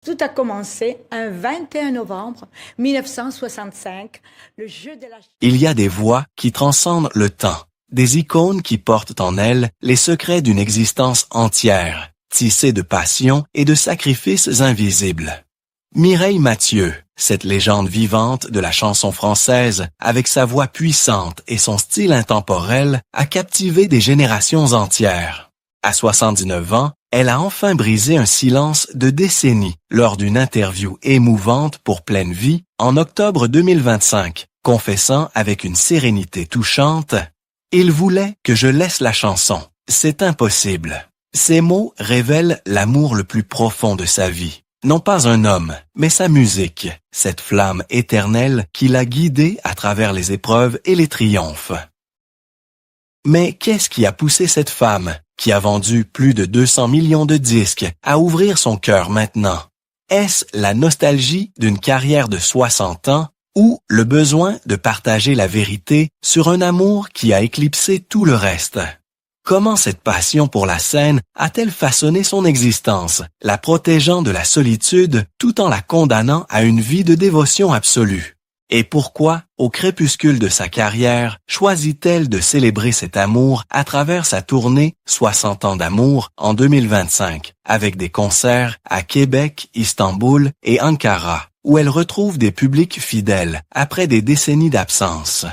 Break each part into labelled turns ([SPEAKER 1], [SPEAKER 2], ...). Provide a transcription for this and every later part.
[SPEAKER 1] Tout a commencé un 21 novembre 1965, le jeu de la...
[SPEAKER 2] Il y a des voix qui transcendent le temps, des icônes qui portent en elles les secrets d'une existence entière, tissée de passion et de sacrifices invisibles. Mireille Mathieu, cette légende vivante de la chanson française, avec sa voix puissante et son style intemporel, a captivé des générations entières. À 79 ans, elle a enfin brisé un silence de décennies lors d'une interview émouvante pour Pleine Vie en octobre 2025, confessant avec une sérénité touchante « Il voulait que je laisse la chanson. C'est impossible. » Ces mots révèlent l'amour le plus profond de sa vie. Non pas un homme, mais sa musique, cette flamme éternelle qui l'a guidé à travers les épreuves et les triomphes. Mais qu'est-ce qui a poussé cette femme, qui a vendu plus de 200 millions de disques, à ouvrir son cœur maintenant? Est-ce la nostalgie d'une carrière de 60 ans ou le besoin de partager la vérité sur un amour qui a éclipsé tout le reste? Comment cette passion pour la scène a-t-elle façonné son existence, la protégeant de la solitude tout en la condamnant à une vie de dévotion absolue? Et pourquoi, au crépuscule de sa carrière, choisit-elle de célébrer cet amour à travers sa tournée 60 ans d'amour en 2025, avec des concerts à Québec, Istanbul et Ankara, où elle retrouve des publics fidèles après des décennies d'absence?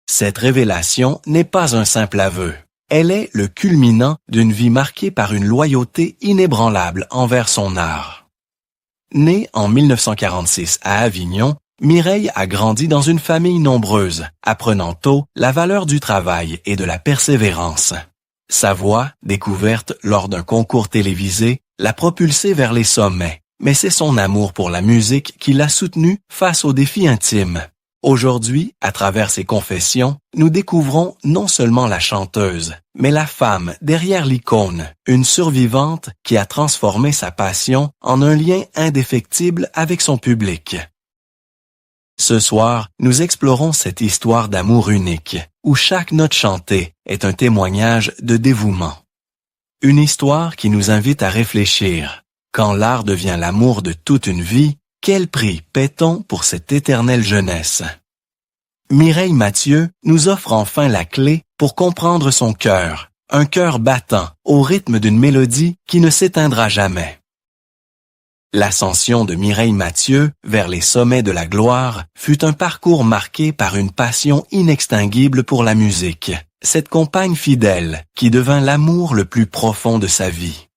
[SPEAKER 2] Cette révélation n'est pas un simple aveu. Elle est le culminant d'une vie marquée par une loyauté inébranlable envers son art. Née en 1946 à Avignon, Mireille a grandi dans une famille nombreuse, apprenant tôt la valeur du travail et de la persévérance. Sa voix, découverte lors d'un concours télévisé, l'a propulsée vers les sommets, mais c'est son amour pour la musique qui l'a soutenue face aux défis intimes. Aujourd'hui, à travers ses confessions, nous découvrons non seulement la chanteuse, mais la femme derrière l'icône, une survivante qui a transformé sa passion en un lien indéfectible avec son public. Ce soir, nous explorons cette histoire d'amour unique, où chaque note chantée est un témoignage de dévouement. Une histoire qui nous invite à réfléchir. Quand l'art devient l'amour de toute une vie, quel prix paie-t-on pour cette éternelle jeunesse? Mireille Mathieu nous offre enfin la clé pour comprendre son cœur, un cœur battant au rythme d'une mélodie qui ne s'éteindra jamais. L'ascension de Mireille Mathieu vers les sommets de la gloire fut un parcours marqué par une passion inextinguible pour la musique, cette compagne fidèle qui devint l'amour le plus profond de sa vie.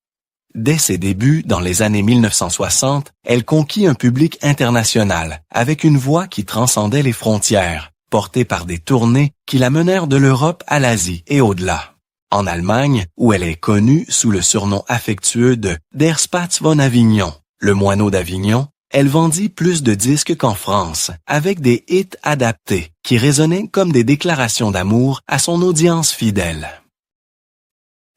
[SPEAKER 2] Dès ses débuts, dans les années 1960, elle conquit un public international, avec une voix qui transcendait les frontières, portée par des tournées qui la menèrent de l'Europe à l'Asie et au-delà. En Allemagne, où elle est connue sous le surnom affectueux de Der Spatz von Avignon, le moineau d'Avignon, elle vendit plus de disques qu'en France, avec des hits adaptés qui résonnaient comme des déclarations d'amour à son audience fidèle.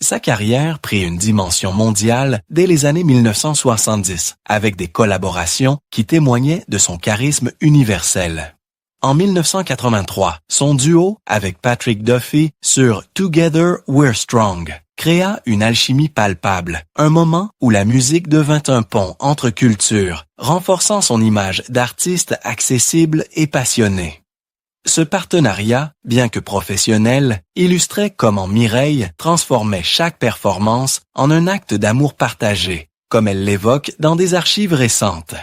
[SPEAKER 2] Sa carrière prit une dimension mondiale dès les années 1970, avec des collaborations qui témoignaient de son charisme universel. En 1983, son duo avec Patrick Duffy sur Together We're Strong créa une alchimie palpable, un moment où la musique devint un pont entre cultures, renforçant son image d'artiste accessible et passionné. Ce partenariat, bien que professionnel, illustrait comment Mireille transformait chaque performance en un acte d'amour partagé, comme elle l'évoque dans des archives récentes.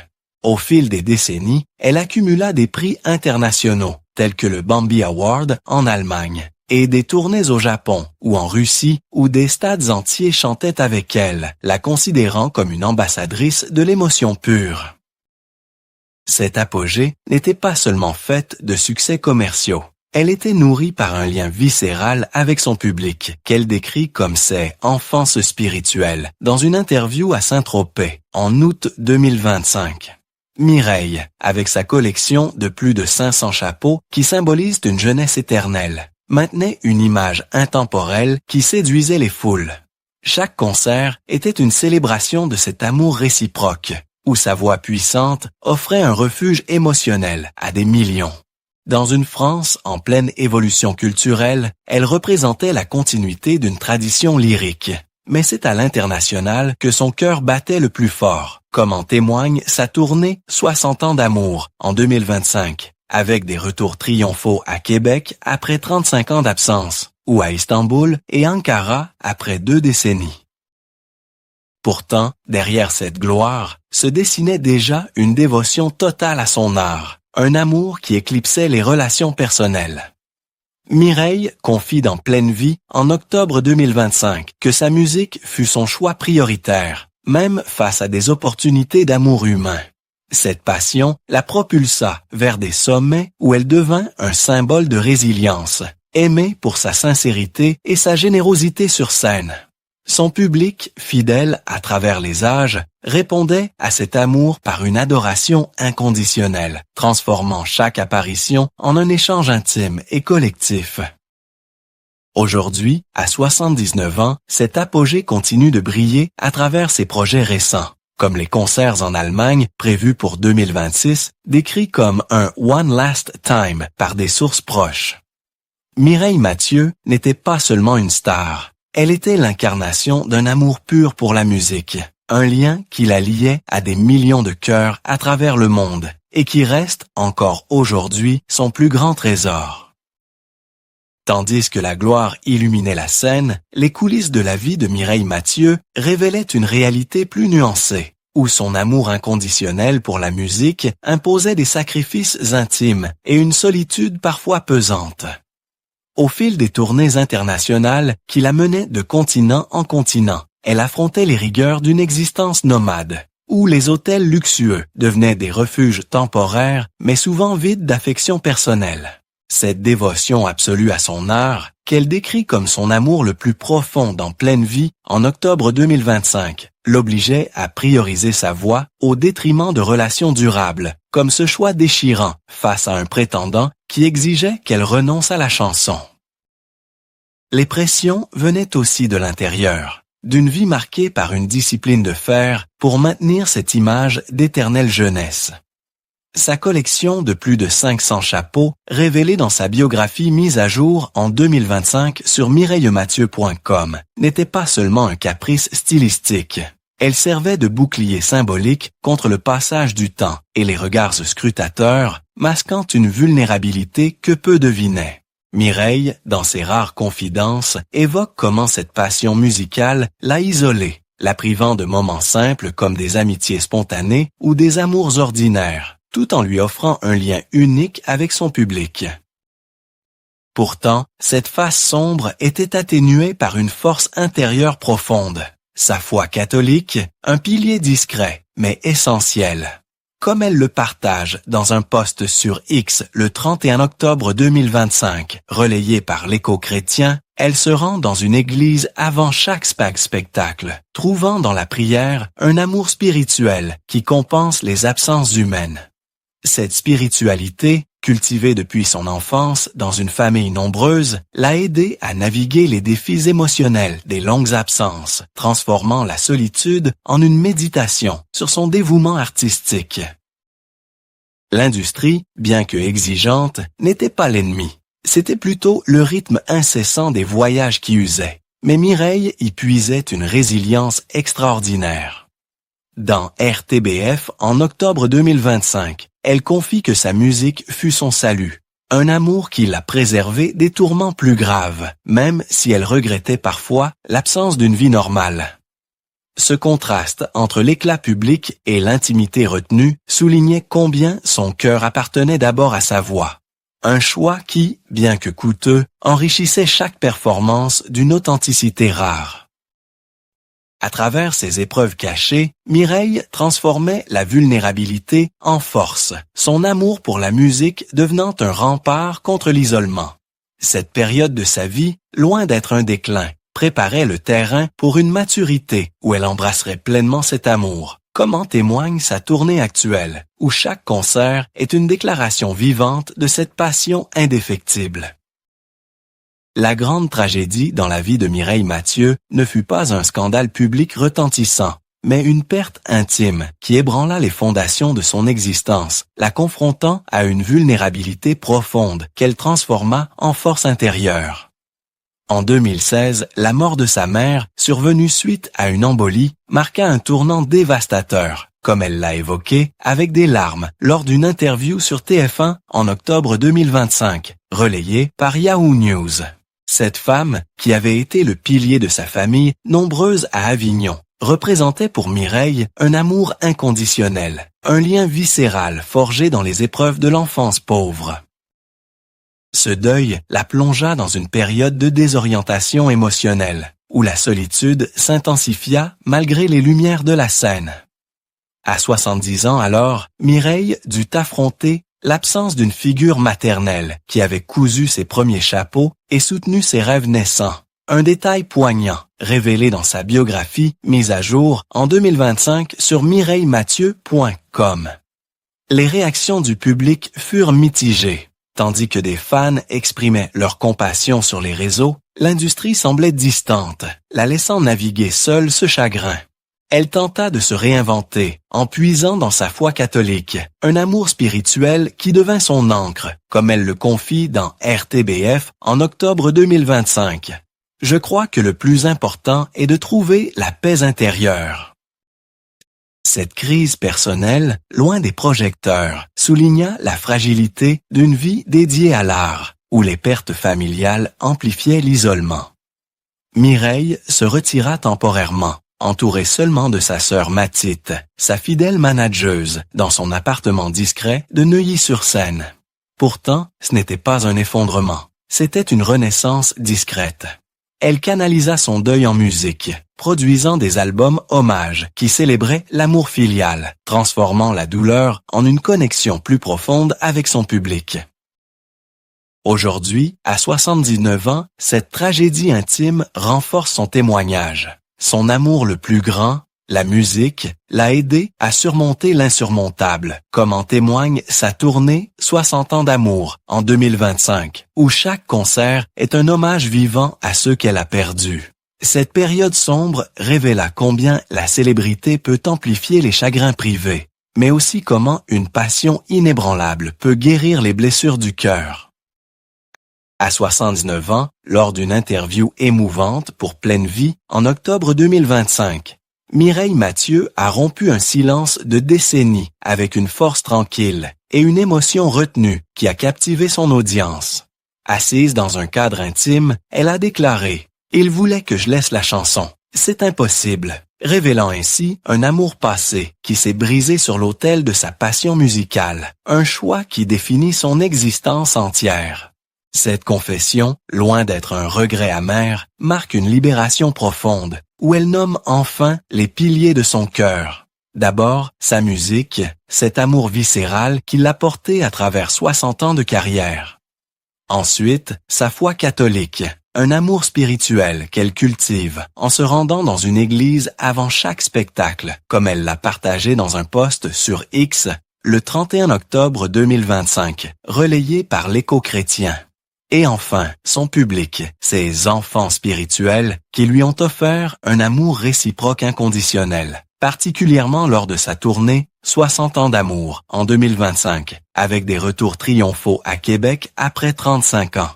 [SPEAKER 2] Au fil des décennies, elle accumula des prix internationaux, tels que le Bambi Award en Allemagne, et des tournées au Japon ou en Russie où des stades entiers chantaient avec elle, la considérant comme une ambassadrice de l'émotion pure. Cet apogée n'était pas seulement faite de succès commerciaux. Elle était nourrie par un lien viscéral avec son public, qu'elle décrit comme ses « enfances spirituelles » dans une interview à Saint-Tropez, en août 2025. Mireille, avec sa collection de plus de 500 chapeaux qui symbolisent une jeunesse éternelle, maintenait une image intemporelle qui séduisait les foules. Chaque concert était une célébration de cet amour réciproque, où sa voix puissante offrait un refuge émotionnel à des millions. Dans une France en pleine évolution culturelle, elle représentait la continuité d'une tradition lyrique, mais c'est à l'international que son cœur battait le plus fort, comme en témoigne sa tournée 60 ans d'amour en 2025, avec des retours triomphaux à Québec après 35 ans d'absence, ou à Istanbul et Ankara après 2 décennies. Pourtant, derrière cette gloire, se dessinait déjà une dévotion totale à son art, un amour qui éclipsait les relations personnelles. Mireille confie dans Pleine Vie, en octobre 2025, que sa musique fut son choix prioritaire, même face à des opportunités d'amour humain. Cette passion la propulsa vers des sommets où elle devint un symbole de résilience, aimée pour sa sincérité et sa générosité sur scène. Son public, fidèle à travers les âges, répondait à cet amour par une adoration inconditionnelle, transformant chaque apparition en un échange intime et collectif. Aujourd'hui, à 79 ans, cet apogée continue de briller à travers ses projets récents, comme les concerts en Allemagne prévus pour 2026, décrits comme un « one last time » par des sources proches. Mireille Mathieu n'était pas seulement une star. Elle était l'incarnation d'un amour pur pour la musique, un lien qui la liait à des millions de cœurs à travers le monde et qui reste encore aujourd'hui son plus grand trésor. Tandis que la gloire illuminait la scène, les coulisses de la vie de Mireille Mathieu révélaient une réalité plus nuancée, où son amour inconditionnel pour la musique imposait des sacrifices intimes et une solitude parfois pesante. Au fil des tournées internationales qui la menaient de continent en continent, elle affrontait les rigueurs d'une existence nomade, où les hôtels luxueux devenaient des refuges temporaires, mais souvent vides d'affection personnelle. Cette dévotion absolue à son art, qu'elle décrit comme son amour le plus profond dans Pleine Vie en octobre 2025, l'obligeait à prioriser sa voix au détriment de relations durables, comme ce choix déchirant face à un prétendant qui exigeait qu'elle renonce à la chanson. Les pressions venaient aussi de l'intérieur, d'une vie marquée par une discipline de fer pour maintenir cette image d'éternelle jeunesse. Sa collection de plus de 500 chapeaux, révélée dans sa biographie mise à jour en 2025 sur mireillemathieu.com, n'était pas seulement un caprice stylistique. Elle servait de bouclier symbolique contre le passage du temps et les regards scrutateurs, masquant une vulnérabilité que peu devinaient. Mireille, dans ses rares confidences, évoque comment cette passion musicale l'a isolée, la privant de moments simples comme des amitiés spontanées ou des amours ordinaires, tout en lui offrant un lien unique avec son public. Pourtant, cette face sombre était atténuée par une force intérieure profonde. Sa foi catholique, un pilier discret, mais essentiel. Comme elle le partage dans un post sur X le 31 octobre 2025, relayé par l'Écho chrétien, elle se rend dans une église avant chaque spectacle, trouvant dans la prière un amour spirituel qui compense les absences humaines. Cette spiritualité, cultivée depuis son enfance dans une famille nombreuse, l'a aidé à naviguer les défis émotionnels des longues absences, transformant la solitude en une méditation sur son dévouement artistique. L'industrie, bien que exigeante, n'était pas l'ennemi. C'était plutôt le rythme incessant des voyages qui usaient. Mais Mireille y puisait une résilience extraordinaire. Dans RTBF, en octobre 2025, elle confie que sa musique fut son salut, un amour qui l'a préservée des tourments plus graves, même si elle regrettait parfois l'absence d'une vie normale. Ce contraste entre l'éclat public et l'intimité retenue soulignait combien son cœur appartenait d'abord à sa voix. Un choix qui, bien que coûteux, enrichissait chaque performance d'une authenticité rare. À travers ces épreuves cachées, Mireille transformait la vulnérabilité en force, son amour pour la musique devenant un rempart contre l'isolement. Cette période de sa vie, loin d'être un déclin, préparait le terrain pour une maturité où elle embrasserait pleinement cet amour, comme en témoigne sa tournée actuelle, où chaque concert est une déclaration vivante de cette passion indéfectible. La grande tragédie dans la vie de Mireille Mathieu ne fut pas un scandale public retentissant, mais une perte intime qui ébranla les fondations de son existence, la confrontant à une vulnérabilité profonde qu'elle transforma en force intérieure. En 2016, la mort de sa mère, survenue suite à une embolie, marqua un tournant dévastateur, comme elle l'a évoqué, avec des larmes, lors d'une interview sur TF1 en octobre 2025, relayée par Yahoo News. Cette femme, qui avait été le pilier de sa famille, nombreuse à Avignon, représentait pour Mireille un amour inconditionnel, un lien viscéral forgé dans les épreuves de l'enfance pauvre. Ce deuil la plongea dans une période de désorientation émotionnelle, où la solitude s'intensifia malgré les lumières de la scène. À 70 ans alors, Mireille dut affronter l'absence d'une figure maternelle qui avait cousu ses premiers chapeaux et soutenu ses rêves naissants. Un détail poignant, révélé dans sa biographie mise à jour en 2025 sur mireillemathieu.com. Les réactions du public furent mitigées. Tandis que des fans exprimaient leur compassion sur les réseaux, l'industrie semblait distante, la laissant naviguer seule ce chagrin. Elle tenta de se réinventer en puisant dans sa foi catholique, un amour spirituel qui devint son ancre, comme elle le confie dans RTBF en octobre 2025. Je crois que le plus important est de trouver la paix intérieure. Cette crise personnelle, loin des projecteurs, souligna la fragilité d'une vie dédiée à l'art, où les pertes familiales amplifiaient l'isolement. Mireille se retira temporairement, entourée seulement de sa sœur Mathilde, sa fidèle manageuse, dans son appartement discret de Neuilly-sur-Seine. Pourtant, ce n'était pas un effondrement, c'était une renaissance discrète. Elle canalisa son deuil en musique, produisant des albums hommages qui célébraient l'amour filial, transformant la douleur en une connexion plus profonde avec son public. Aujourd'hui, à 79 ans, cette tragédie intime renforce son témoignage. Son amour le plus grand, la musique, l'a aidé à surmonter l'insurmontable, comme en témoigne sa tournée 60 ans d'amour en 2025, où chaque concert est un hommage vivant à ceux qu'elle a perdus. Cette période sombre révéla combien la célébrité peut amplifier les chagrins privés, mais aussi comment une passion inébranlable peut guérir les blessures du cœur. À 79 ans, lors d'une interview émouvante pour Pleine Vie en octobre 2025, Mireille Mathieu a rompu un silence de décennies avec une force tranquille et une émotion retenue qui a captivé son audience. Assise dans un cadre intime, elle a déclaré « Il voulait que je laisse la chanson. C'est impossible », révélant ainsi un amour passé qui s'est brisé sur l'autel de sa passion musicale, un choix qui définit son existence entière. Cette confession, loin d'être un regret amer, marque une libération profonde, où elle nomme enfin les piliers de son cœur. D'abord, sa musique, cet amour viscéral qui l'a porté à travers 60 ans de carrière. Ensuite, sa foi catholique, un amour spirituel qu'elle cultive en se rendant dans une église avant chaque spectacle, comme elle l'a partagé dans un post sur X le 31 octobre 2025, relayé par l'Écho chrétien. Et enfin, son public, ses enfants spirituels qui lui ont offert un amour réciproque inconditionnel, particulièrement lors de sa tournée 60 ans d'amour en 2025, avec des retours triomphaux à Québec après 35 ans.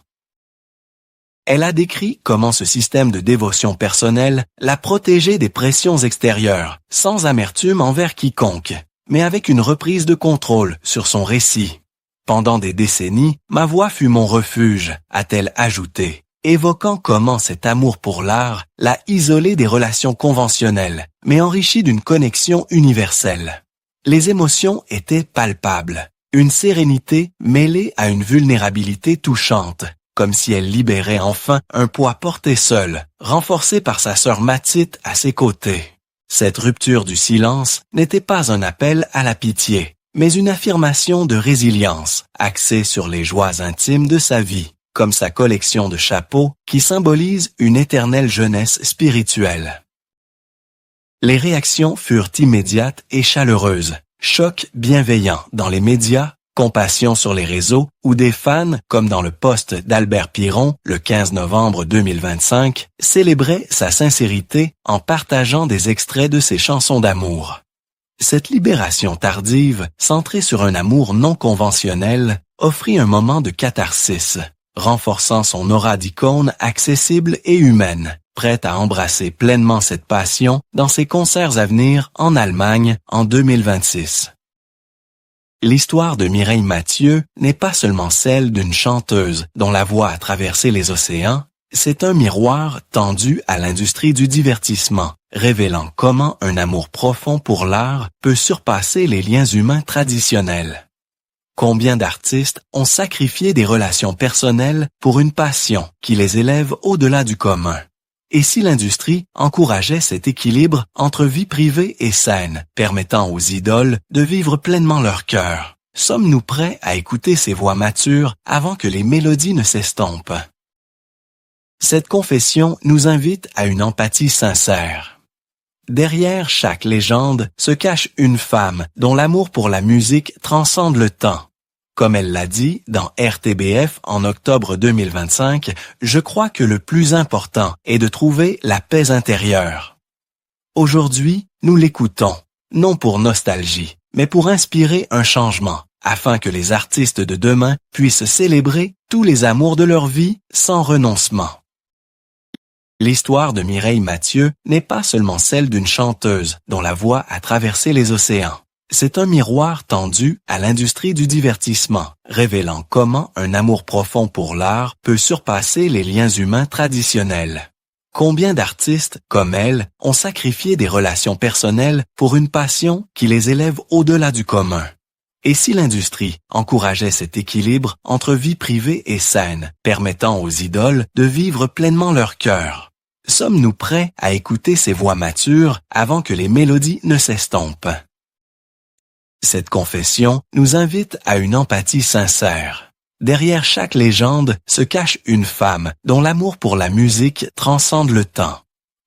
[SPEAKER 2] Elle a décrit comment ce système de dévotion personnelle l'a protégée des pressions extérieures, sans amertume envers quiconque, mais avec une reprise de contrôle sur son récit. Pendant des décennies, ma voix fut mon refuge, a-t-elle ajouté, évoquant comment cet amour pour l'art l'a isolé des relations conventionnelles, mais enrichi d'une connexion universelle. Les émotions étaient palpables, une sérénité mêlée à une vulnérabilité touchante, comme si elle libérait enfin un poids porté seul, renforcé par sa sœur Mathilde à ses côtés. Cette rupture du silence n'était pas un appel à la pitié, mais une affirmation de résilience, axée sur les joies intimes de sa vie, comme sa collection de chapeaux qui symbolise une éternelle jeunesse spirituelle. Les réactions furent immédiates et chaleureuses, choc bienveillant dans les médias, compassion sur les réseaux, où des fans, comme dans le post d'Albert Piron, le 15 novembre 2025, célébraient sa sincérité en partageant des extraits de ses chansons d'amour. Cette libération tardive, centrée sur un amour non conventionnel, offrit un moment de catharsis, renforçant son aura d'icône accessible et humaine, prête à embrasser pleinement cette passion dans ses concerts à venir en Allemagne en 2026. L'histoire de Mireille Mathieu n'est pas seulement celle d'une chanteuse dont la voix a traversé les océans, c'est un miroir tendu à l'industrie du divertissement, révélant comment un amour profond pour l'art peut surpasser les liens humains traditionnels. Combien d'artistes ont sacrifié des relations personnelles pour une passion qui les élève au-delà du commun? Et si l'industrie encourageait cet équilibre entre vie privée et scène, permettant aux idoles de vivre pleinement leur cœur, sommes-nous prêts à écouter ces voix matures avant que les mélodies ne s'estompent? Cette confession nous invite à une empathie sincère. Derrière chaque légende se cache une femme dont l'amour pour la musique transcende le temps. Comme elle l'a dit dans RTBF en octobre 2025, je crois que le plus important est de trouver la paix intérieure. Aujourd'hui, nous l'écoutons, non pour nostalgie, mais pour inspirer un changement, afin que les artistes de demain puissent célébrer tous les amours de leur vie sans renoncement. L'histoire de Mireille Mathieu n'est pas seulement celle d'une chanteuse dont la voix a traversé les océans. C'est un miroir tendu à l'industrie du divertissement, révélant comment un amour profond pour l'art peut surpasser les liens humains traditionnels. Combien d'artistes, comme elle, ont sacrifié des relations personnelles pour une passion qui les élève au-delà du commun? Et si l'industrie encourageait cet équilibre entre vie privée et scène, permettant aux idoles de vivre pleinement leur cœur? Sommes-nous prêts à écouter ces voix matures avant que les mélodies ne s'estompent? Cette confession nous invite à une empathie sincère. Derrière chaque légende se cache une femme dont l'amour pour la musique transcende le temps.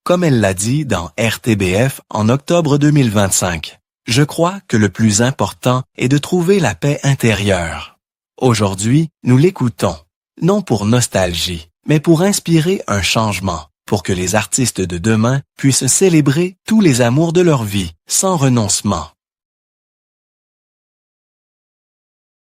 [SPEAKER 2] Comme elle l'a dit dans RTBF en octobre 2025, je crois que le plus important est de trouver la paix intérieure. Aujourd'hui, nous l'écoutons, non pour nostalgie, mais pour inspirer un changement, pour que les artistes de demain puissent célébrer tous les amours de leur vie, sans renoncement.